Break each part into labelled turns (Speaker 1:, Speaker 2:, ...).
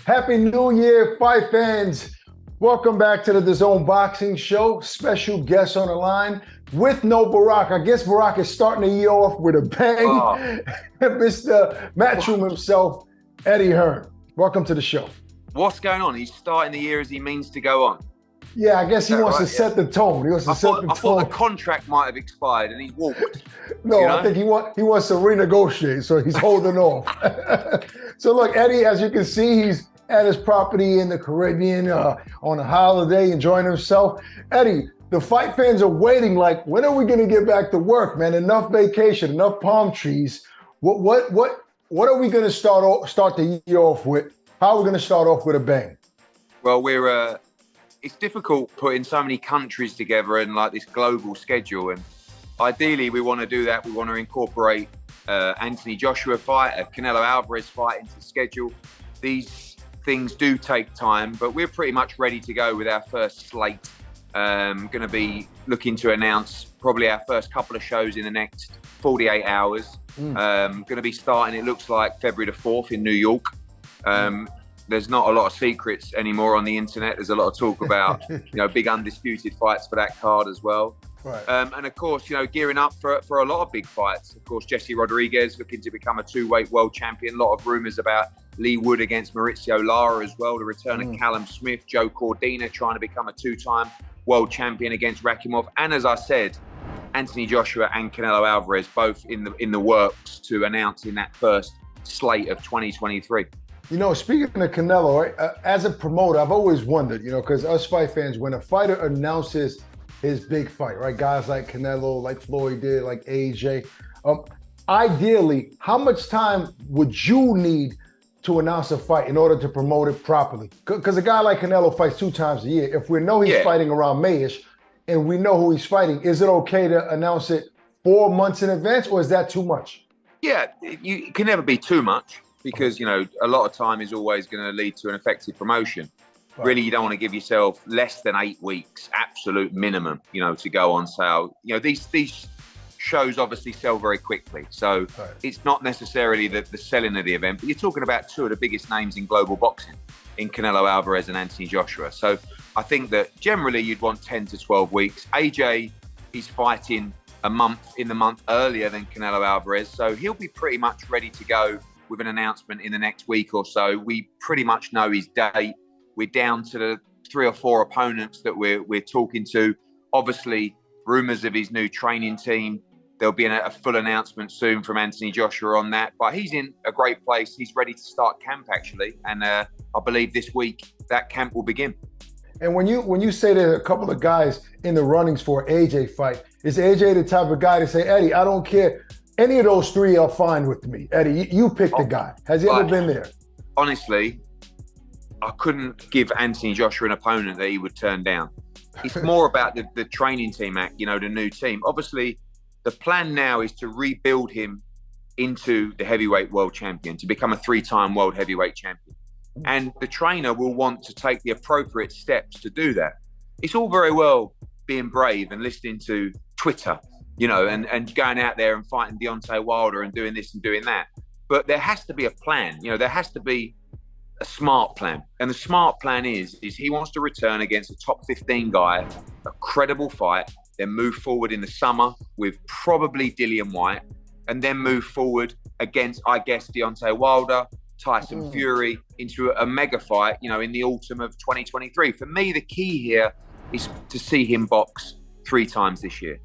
Speaker 1: Happy New Year, fight fans. Welcome back to the DAZN Boxing Show. Special guest on the line with no Barack. I guess Barack is starting the year off with a bang.
Speaker 2: Oh.
Speaker 1: Mr. Matchroom himself, Eddie Hearn. Welcome to the show.
Speaker 2: What's going on? He's starting the year as he means to go on.
Speaker 1: Yeah, I guess he wants to set the tone. He wants to set the tone.
Speaker 2: I thought the contract might have expired and he's walked.
Speaker 1: No, you know? I think he wants to renegotiate, so he's holding off. So look, Eddie, as you can see, he's at his property in the Caribbean on a holiday, enjoying himself. Eddie, the fight fans are waiting like, when are we going to get back to work, man? Enough vacation, enough palm trees. What are we going to start the year off with? How are we going to start off with a bang?
Speaker 2: Well, it's difficult putting so many countries together in like this global schedule. And ideally, we want to do that. We want to incorporate Anthony Joshua fight, a Canelo Alvarez fight into the schedule. These things do take time, but we're pretty much ready to go with our first slate. Going to be looking to announce probably our first couple of shows in the next 48 hours. Going to be starting, it looks like, February the 4th in New York. There's not a lot of secrets anymore on the internet. There's a lot of talk about, big undisputed fights for that card as well.
Speaker 1: Right.
Speaker 2: And of course, gearing up for a lot of big fights. Of course, Jesse Rodriguez looking to become a two-weight world champion. A lot of rumors about Lee Wood against Maurizio Lara as well. The return of Callum Smith, Joe Cordina trying to become a two-time world champion against Rakimov. And as I said, Anthony Joshua and Canelo Alvarez both in the works to announce in that first slate of 2023.
Speaker 1: Speaking of Canelo, right, as a promoter, I've always wondered, because us fight fans, when a fighter announces his big fight, right, guys like Canelo, like Floyd did, like AJ, ideally, how much time would you need to announce a fight in order to promote it properly? Because a guy like Canelo fights 2 times a year. If we know he's fighting around Mayish and we know who he's fighting, is it okay to announce it 4 months in advance, or is that too much?
Speaker 2: Yeah, it can never be too much. Because, a lot of time is always going to lead to an effective promotion. Right. Really, you don't want to give yourself less than 8 weeks, absolute minimum, to go on sale. These shows obviously sell very quickly. So It's not necessarily the selling of the event, but you're talking about 2 of the biggest names in global boxing, in Canelo Alvarez and Anthony Joshua. So I think that generally you'd want 10 to 12 weeks. AJ is fighting a month earlier than Canelo Alvarez. So he'll be pretty much ready to go with an announcement in the next week or so. We pretty much know his date. We're down to the 3 or 4 opponents that we're talking to. Obviously, rumors of his new training team. There'll be a full announcement soon from Anthony Joshua on that. But he's in a great place. He's ready to start camp, actually. And I believe this week that camp will begin.
Speaker 1: And when you say there are a couple of guys in the runnings for an AJ fight, is AJ the type of guy to say, Eddie, I don't care, any of those 3 are fine with me? Eddie, you pick the guy. Has he ever been there?
Speaker 2: Honestly, I couldn't give Anthony Joshua an opponent that he would turn down. It's more about the training team act, the new team. Obviously, the plan now is to rebuild him into the heavyweight world champion, to become a 3-time world heavyweight champion. And the trainer will want to take the appropriate steps to do that. It's all very well being brave and listening to Twitter, and going out there and fighting Deontay Wilder and doing this and doing that. But there has to be a plan. There has to be a smart plan. And the smart plan is he wants to return against a top 15 guy, a credible fight, then move forward in the summer with probably Dillian White, and then move forward against, I guess, Deontay Wilder, Tyson Fury, into a mega fight, in the autumn of 2023. For me, the key here is to see him box 3 times this year.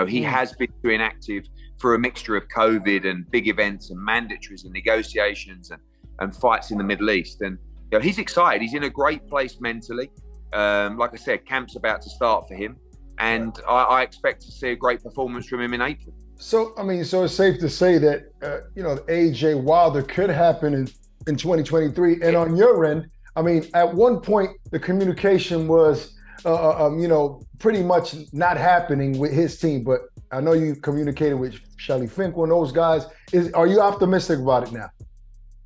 Speaker 2: He has been too inactive for a mixture of COVID and big events and mandatories and negotiations and fights in the Middle East. And he's excited. He's in a great place mentally. Like I said, camp's about to start for him. And I expect to see a great performance from him in April.
Speaker 1: So it's safe to say that, AJ Wilder could happen in 2023. And on your end, at one point, the communication was, pretty much not happening with his team, but I know you communicated with Shelly Finkel and those guys. Are you optimistic about it now?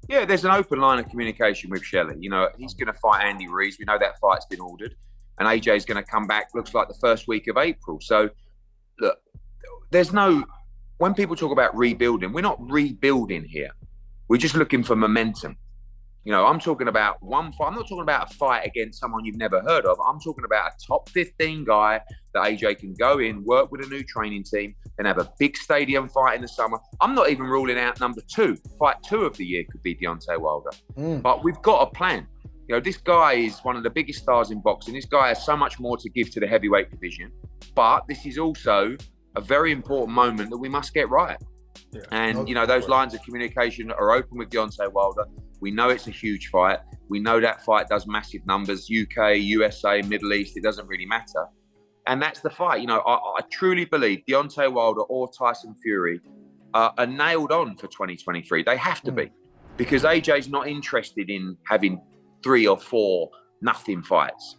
Speaker 2: Yeah, there's an open line of communication with Shelly. He's going to fight Andy Ruiz. We know that fight's been ordered, and AJ's going to come back, looks like the first week of April. So, look, when people talk about rebuilding, we're not rebuilding here. We're just looking for momentum. I'm talking about one fight. I'm not talking about a fight against someone you've never heard of. I'm talking about a top 15 guy that AJ can go in, work with a new training team, and have a big stadium fight in the summer. I'm not even ruling out number 2. Fight 2 of the year could be Deontay Wilder. But we've got a plan. This guy is one of the biggest stars in boxing. This guy has so much more to give to the heavyweight division. But this is also a very important moment that we must get right. Yeah. And, those lines of communication are open with Deontay Wilder. We know it's a huge fight. We know that fight does massive numbers, UK, USA, Middle East, it doesn't really matter. And that's the fight. I truly believe Deontay Wilder or Tyson Fury are nailed on for 2023. They have to be, because AJ's not interested in having 3 or 4 nothing fights.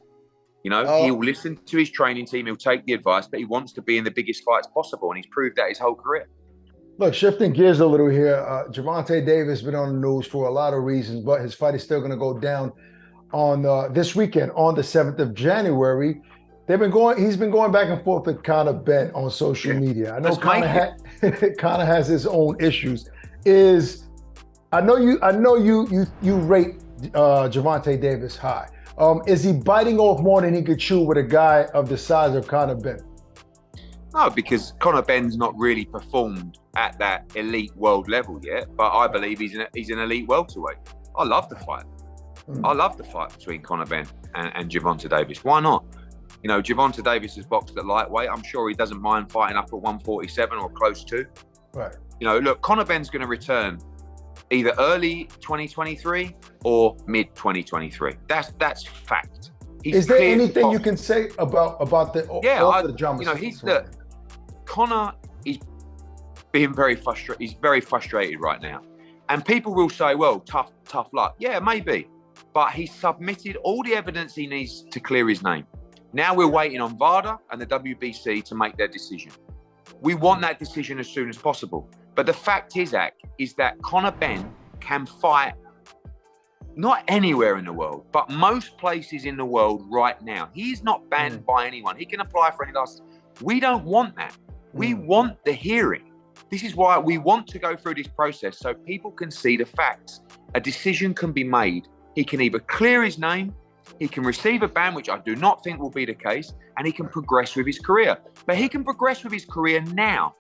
Speaker 2: He'll listen to his training team, he'll take the advice, but he wants to be in the biggest fights possible, and he's proved that his whole career.
Speaker 1: Look, shifting gears a little here, Gervonta Davis has been on the news for a lot of reasons, but his fight is still going to go down on this weekend, on the 7th of January. He's been going back and forth with Conor Benn on social media. I know Conor has his own issues. I know you rate Gervonta Davis high. Is he biting off more than he could chew with a guy of the size of Conor Benn?
Speaker 2: No, because Conor Benn's not really performed at that elite world level yet, but I believe he's an elite welterweight. I love the fight. I love the fight between Conor Benn and Gervonta Davis. Why not? Gervonta Davis has boxed at lightweight. I'm sure he doesn't mind fighting up at 147 or close to.
Speaker 1: Right.
Speaker 2: Look, Conor Benn's going to return either early 2023 or mid 2023. That's fact.
Speaker 1: Is there anything you can say about the drama?
Speaker 2: Conor is being very frustrated. He's very frustrated right now, and people will say, "Well, tough luck." Yeah, maybe, but he's submitted all the evidence he needs to clear his name. Now we're waiting on VADA and the WBC to make their decision. We want that decision as soon as possible. But the fact is that Conor Benn can fight not anywhere in the world, but most places in the world right now. He's not banned by anyone. He can apply for any license. We don't want that. We want the hearing. This is why we want to go through this process, so people can see the facts. A decision can be made. He can either clear his name, he can receive a ban, which I do not think will be the case, and he can progress with his career. But he can progress with his career now.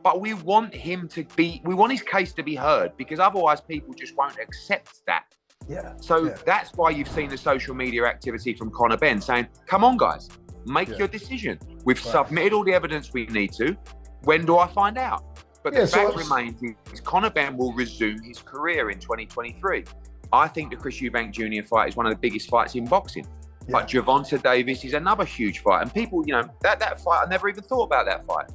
Speaker 2: But we want his case to be heard, because otherwise people just won't accept that. That's why you've seen the social media activity from Conor Benn saying, come on guys, make your decision. We've submitted all the evidence we need to. When do I find out? But the fact remains is Conor Benn will resume his career in 2023. I think the Chris Eubank Jr. fight is one of the biggest fights in boxing. But Gervonta Davis is another huge fight. And people, that fight, I never even thought about that fight.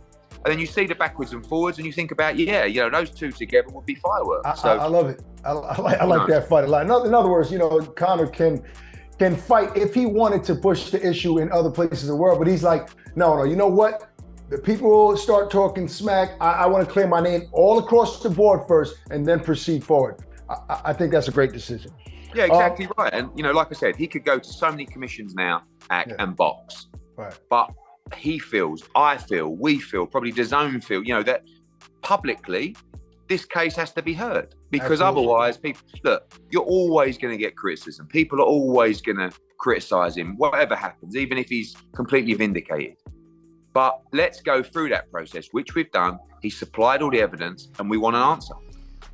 Speaker 2: And then you see the backwards and forwards and you think about, those two together would be fireworks.
Speaker 1: I love it. I like that fight a lot. In other words, Conor can fight if he wanted to push the issue in other places of the world. But he's like, no, you know what? The people will start talking smack. I want to clear my name all across the board first and then proceed forward. I think that's a great decision.
Speaker 2: Yeah, exactly right. And, like I said, he could go to so many commissions now and box.
Speaker 1: Right.
Speaker 2: But he feels, I feel, we feel, probably DAZN feel, that publicly this case has to be heard. Because otherwise, people, look, you're always going to get criticism. People are always going to criticize him, whatever happens, even if he's completely vindicated. But let's go through that process, which we've done. He supplied all the evidence and we want an answer.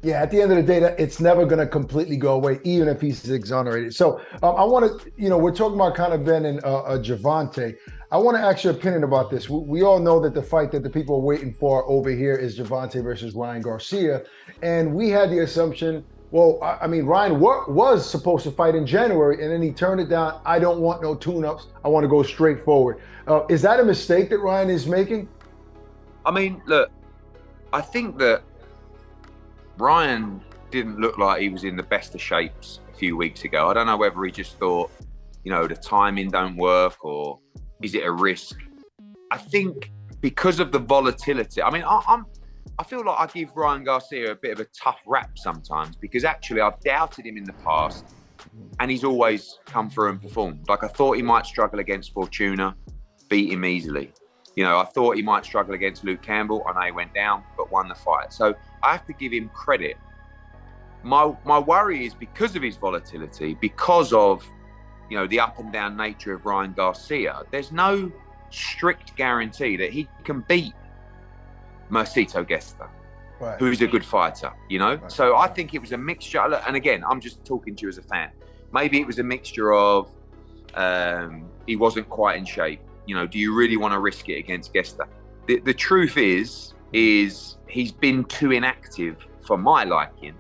Speaker 1: Yeah, at the end of the day, it's never going to completely go away, even if he's exonerated. So I want to, we're talking about Conor Benn and Gervonta. I want to ask your opinion about this. We all know that the fight that the people are waiting for over here is Gervonta versus Ryan Garcia. And we had the assumption, Ryan was supposed to fight in January, and then he turned it down. I don't want no tune-ups. I want to go straight forward. Is that a mistake that Ryan is making?
Speaker 2: Look, I think that Ryan didn't look like he was in the best of shapes a few weeks ago. I don't know whether he just thought, the timing don't work, or is it a risk? I think because of the volatility. I feel like I give Ryan Garcia a bit of a tough rap sometimes, because actually I've doubted him in the past and he's always come through and performed. Like, I thought he might struggle against Fortuna, beat him easily. I thought he might struggle against Luke Campbell. I know he went down, but won the fight. So I have to give him credit. My worry is because of his volatility, because of, you know, the up and down nature of Ryan Garcia, there's no strict guarantee that he can beat Mercito Gesta,
Speaker 1: Right.
Speaker 2: who is a good fighter, you know?
Speaker 1: Right.
Speaker 2: So I think it was a mixture. And again, I'm just talking to you as a fan. Maybe it was a mixture of he wasn't quite in shape. You know, do you really want to risk it against Gesta? The truth is he's been too inactive for my liking.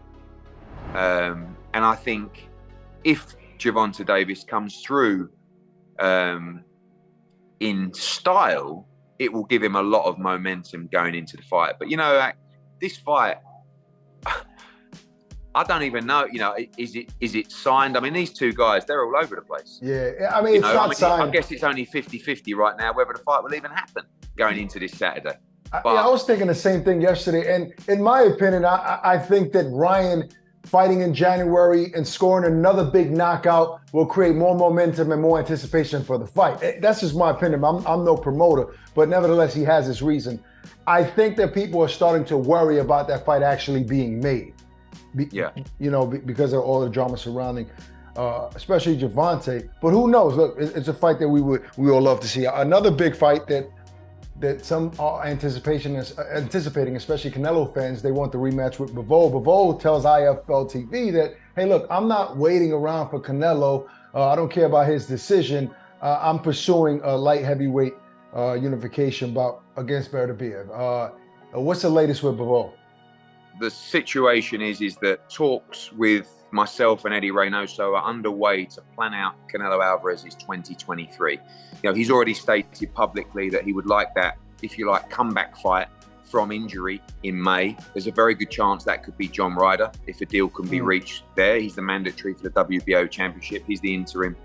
Speaker 2: And I think if Gervonta Davis comes through in style, it will give him a lot of momentum going into the fight. But, you know, this fight, I don't even know, you know, is it signed? I mean, these two guys, they're all over the place.
Speaker 1: Yeah, I mean, signed.
Speaker 2: I guess it's only 50-50 right now whether the fight will even happen going into this Saturday. But,
Speaker 1: I was thinking the same thing yesterday. And in my opinion, I think that Ryan fighting in January and scoring another big knockout will create more momentum and more anticipation for the fight. That's just my opinion. I'm no promoter, but nevertheless, he has his reason. I think that people are starting to worry about that fight actually being made. You know, because of all the drama surrounding, especially Gervonta. But who knows? Look, it's a fight that we all love to see. Another big fight that some are anticipating, especially Canelo fans. They want the rematch with Bivol. Bivol tells IFL TV that, hey, look, I'm not waiting around for Canelo. I don't care about his decision. I'm pursuing a light heavyweight unification bout against Beterbiev. What's the latest with Bivol?
Speaker 2: The situation is that talks with myself and Eddie Reynoso are underway to plan out Canelo Alvarez's 2023. You know, he's already stated publicly that he would like that, if you like, comeback fight from injury in May. There's a very good chance that could be John Ryder if a deal can be reached there. He's the mandatory for the WBO championship. He's the interim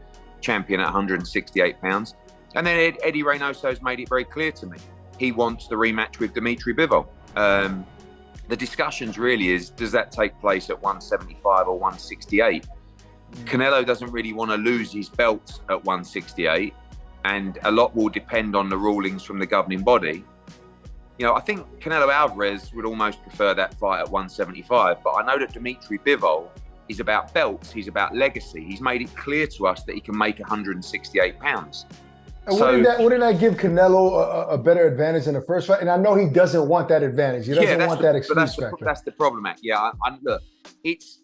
Speaker 2: champion at 168 pounds. And then Eddie Reynoso's made it very clear to me. He wants the rematch with Dimitri Bivol. The discussions really is, does that take place at 175 or 168? Canelo doesn't really want to lose his belt at 168, and a lot will depend on the rulings from the governing body. You know, I think Canelo Alvarez would almost prefer that fight at 175, but I know that Dimitri Bivol is about belts, he's about legacy. He's made it clear to us that he can make 168 pounds.
Speaker 1: And wouldn't that give Canelo a better advantage in the first fight? And I know he doesn't want that advantage. He doesn't want that excuse factor.
Speaker 2: That's the problem, Matt. Yeah, look, it's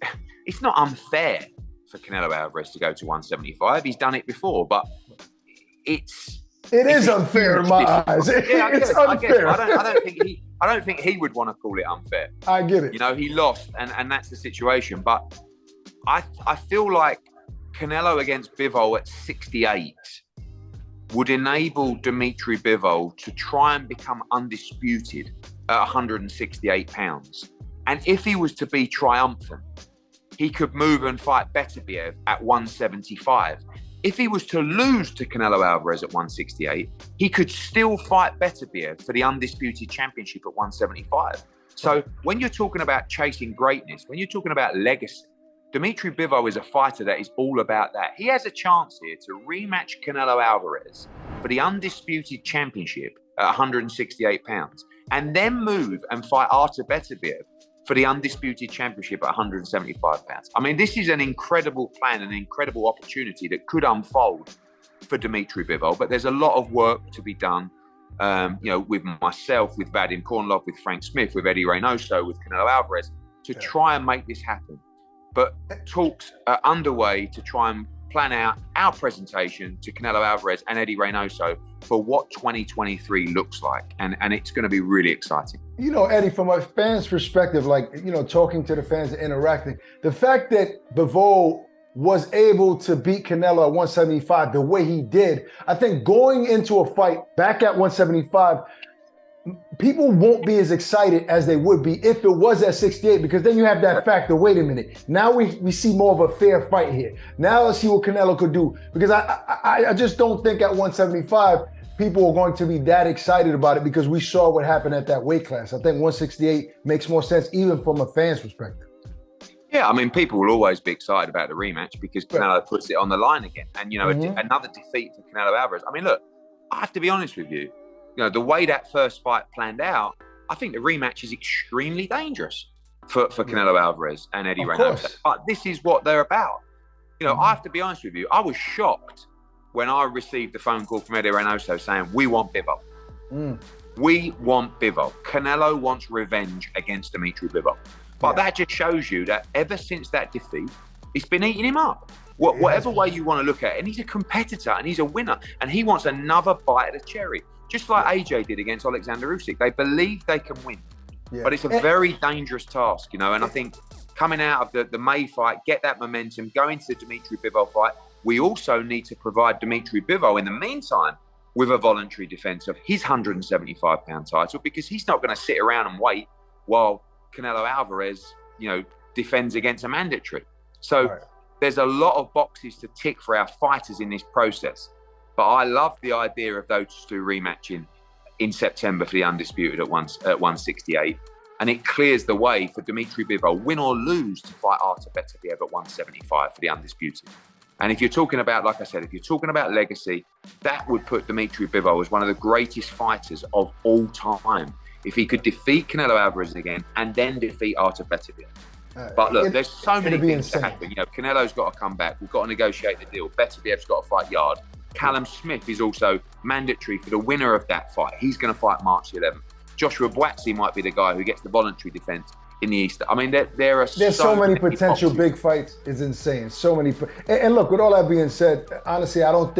Speaker 2: not unfair for Canelo Alvarez to go to 175. He's done it before, but it is
Speaker 1: unfair in my eyes. It's unfair.
Speaker 2: I don't think he would want to call it unfair.
Speaker 1: I get it.
Speaker 2: You know, he lost, and that's the situation. But I feel like Canelo against Bivol at 68 would enable Dimitri Bivol to try and become undisputed at 168 pounds. And if he was to be triumphant, he could move and fight Beterbiev at 175. If he was to lose to Canelo Alvarez at 168, he could still fight Beterbiev for the undisputed championship at 175. So when you're talking about chasing greatness, when you're talking about legacy, Dimitri Bivol is a fighter that is all about that. He has a chance here to rematch Canelo Alvarez for the undisputed championship at 168 pounds, and then move and fight Artur Beterbiev for the undisputed championship at 175 pounds. I mean, this is an incredible plan, an incredible opportunity that could unfold for Dimitri Bivol, but there's a lot of work to be done, you know, with myself, with Vadim Kornilov, with Frank Smith, with Eddie Reynoso, with Canelo Alvarez, to try and make this happen. But talks are underway to try and plan out our presentation to Canelo Alvarez and Eddie Reynoso for what 2023 looks like. And it's going to be really exciting.
Speaker 1: You know, Eddie, from a fan's perspective, like, you know, talking to the fans and interacting, the fact that Bivol was able to beat Canelo at 175 the way he did, I think going into a fight back at 175, people won't be as excited as they would be if it was at 68, because then you have that factor, wait a minute, now we see more of a fair fight here. Now let's see what Canelo could do, because I just don't think at 175 people are going to be that excited about it, because we saw what happened at that weight class. I think 168 makes more sense even from a fan's perspective.
Speaker 2: Yeah, I mean, people will always be excited about the rematch because Canelo puts it on the line again. And, you know, another defeat for Canelo Alvarez. I mean, look, I have to be honest with you. You know, the way that first fight planned out, I think the rematch is extremely dangerous. for Canelo Alvarez and Eddie
Speaker 1: Of
Speaker 2: Reynoso.
Speaker 1: course.
Speaker 2: But this is what they're about. You know, I have to be honest with you. I was shocked when I received the phone call from Eddie Reynoso saying, we want Bivol. We want Bivol. Canelo wants revenge against Dimitri Bivol. But that just shows you that ever since that defeat, it's been eating him up. Whatever way you want to look at it. And he's a competitor and he's a winner. And he wants another bite of the cherry. Just like AJ did against Alexander Usyk. They believe they can win. Yeah. But it's a very dangerous task, you know. And I think coming out of the May fight, get that momentum, go into the Dimitri Bivol fight. We also need to provide Dimitri Bivol in the meantime with a voluntary defense of his 175-pound title, because he's not going to sit around and wait while Canelo Alvarez, you know, defends against a mandatory. So there's a lot of boxes to tick for our fighters in this process. But I love the idea of those two rematching in September for the undisputed at 168. And it clears the way for Dimitri Bivol, win or lose, to fight Artur Beterbiev at 175 for the undisputed. And if you're talking about, like I said, if you're talking about legacy, that would put Dimitri Bivol as one of the greatest fighters of all time. If he could defeat Canelo Alvarez again and then defeat Artur Beterbiev. But look, there's so many things to happen. You know, Canelo's got to come back. We've got to negotiate the deal. Beterbiev's got to fight Yard. Callum Smith is also mandatory for the winner of that fight. He's going to fight March 11th. Joshua Buatsi might be the guy who gets the voluntary defense in the East. I mean, there's
Speaker 1: so many potential big fights. It's insane. So many. And look, with all that being said, honestly, I don't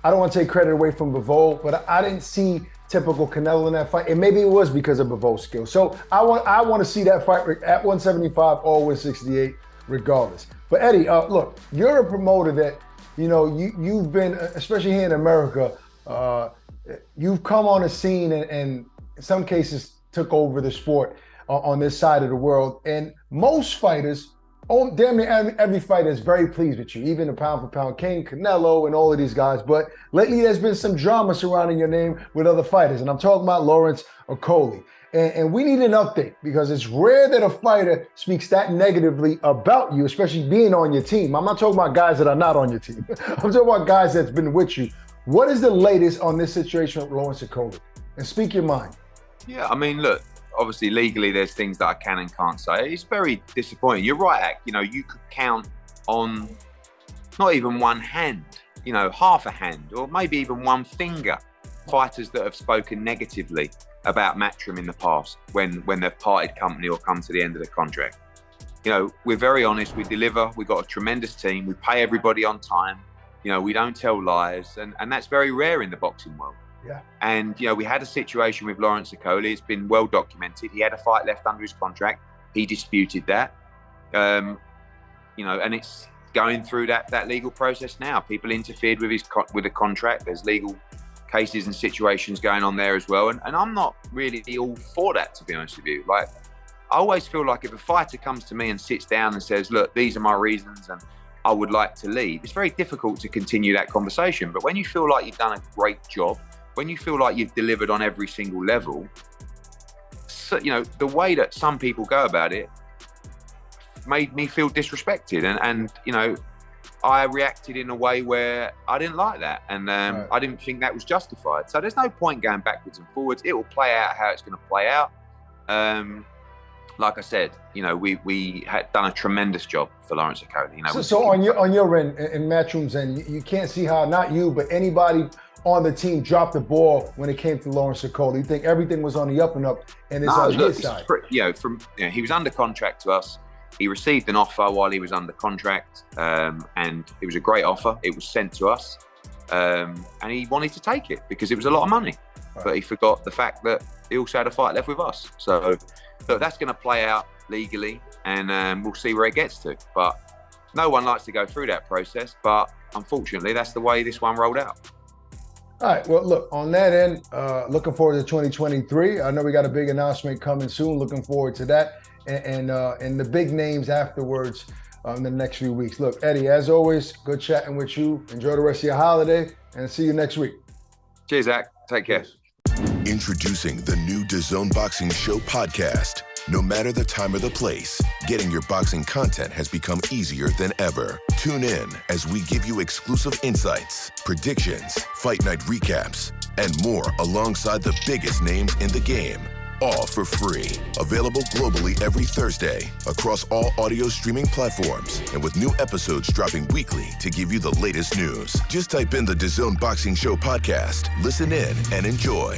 Speaker 1: want to take credit away from Bivol, but I didn't see typical Canelo in that fight. And maybe it was because of Bivol's skill. So I want to see that fight at 175 or 168 regardless. But Eddie, look, you're a promoter that, you know, you've been, especially here in America, you've come on a scene and in some cases took over the sport on this side of the world. And most fighters, damn near every fighter is very pleased with you, even the pound for pound king, Canelo, and all of these guys. But lately there's been some drama surrounding your name with other fighters. And I'm talking about Lawrence Okolie. And we need an update, because it's rare that a fighter speaks that negatively about you, especially being on your team. I'm not talking about guys that are not on your team. I'm talking about guys that's been with you. What is the latest on this situation with Lawrence Okolie? And speak your mind. Yeah,
Speaker 2: I mean, look, obviously legally there's things that I can and can't say. It's very disappointing. You're right, Ak. You know, you could count on not even one hand, you know, half a hand, or maybe even one finger, fighters that have spoken negatively about Matchroom in the past when they've parted company or come to the end of the contract. You know, we're very honest, we deliver, we've got a tremendous team, we pay everybody on time, you know, we don't tell lies, and that's very rare in the boxing world.
Speaker 1: Yeah.
Speaker 2: And, you know, we had a situation with Lawrence Okolie, it's been well documented. He had a fight left under his contract, he disputed that, you know, and it's going through that legal process now. People interfered with the contract, there's legal cases and situations going on there as well. And I'm not really all for that, to be honest with you. Like, I always feel like if a fighter comes to me and sits down and says, look, these are my reasons and I would like to leave, it's very difficult to continue that conversation. But when you feel like you've done a great job, when you feel like you've delivered on every single level, so, you know, the way that some people go about it made me feel disrespected. And you know, I reacted in a way where I didn't like that, and I didn't think that was justified. So there's no point going backwards and forwards. It will play out how it's going to play out. Like I said, you know, we had done a tremendous job for Lawrence Okolie. You know,
Speaker 1: so on your end, in Matchroom's end, you can't see how not you, but anybody on the team dropped the ball when it came to Lawrence Okolie. You think everything was on the up and up, and it's on his side?
Speaker 2: You know, he was under contract to us. He received an offer while he was under contract, and it was a great offer. It was sent to us, and he wanted to take it because it was a lot of money. Right. But he forgot the fact that he also had a fight left with us. So look, that's going to play out legally, and we'll see where it gets to. But no one likes to go through that process, but unfortunately, that's the way this one rolled out.
Speaker 1: All right, well, look, on that end, looking forward to 2023. I know we got a big announcement coming soon. Looking forward to that. And the big names afterwards in the next few weeks. Look, Eddie, as always, good chatting with you. Enjoy the rest of your holiday, and see you next week.
Speaker 2: Cheers, Zach. Take care.
Speaker 3: Introducing the new DAZN Boxing Show podcast. No matter the time or the place, getting your boxing content has become easier than ever. Tune in as we give you exclusive insights, predictions, fight night recaps, and more alongside the biggest names in the game. all for free. Available globally every Thursday across all audio streaming platforms and with new episodes dropping weekly to give you the latest news. Just type in the DAZN Boxing Show podcast, listen in, and enjoy.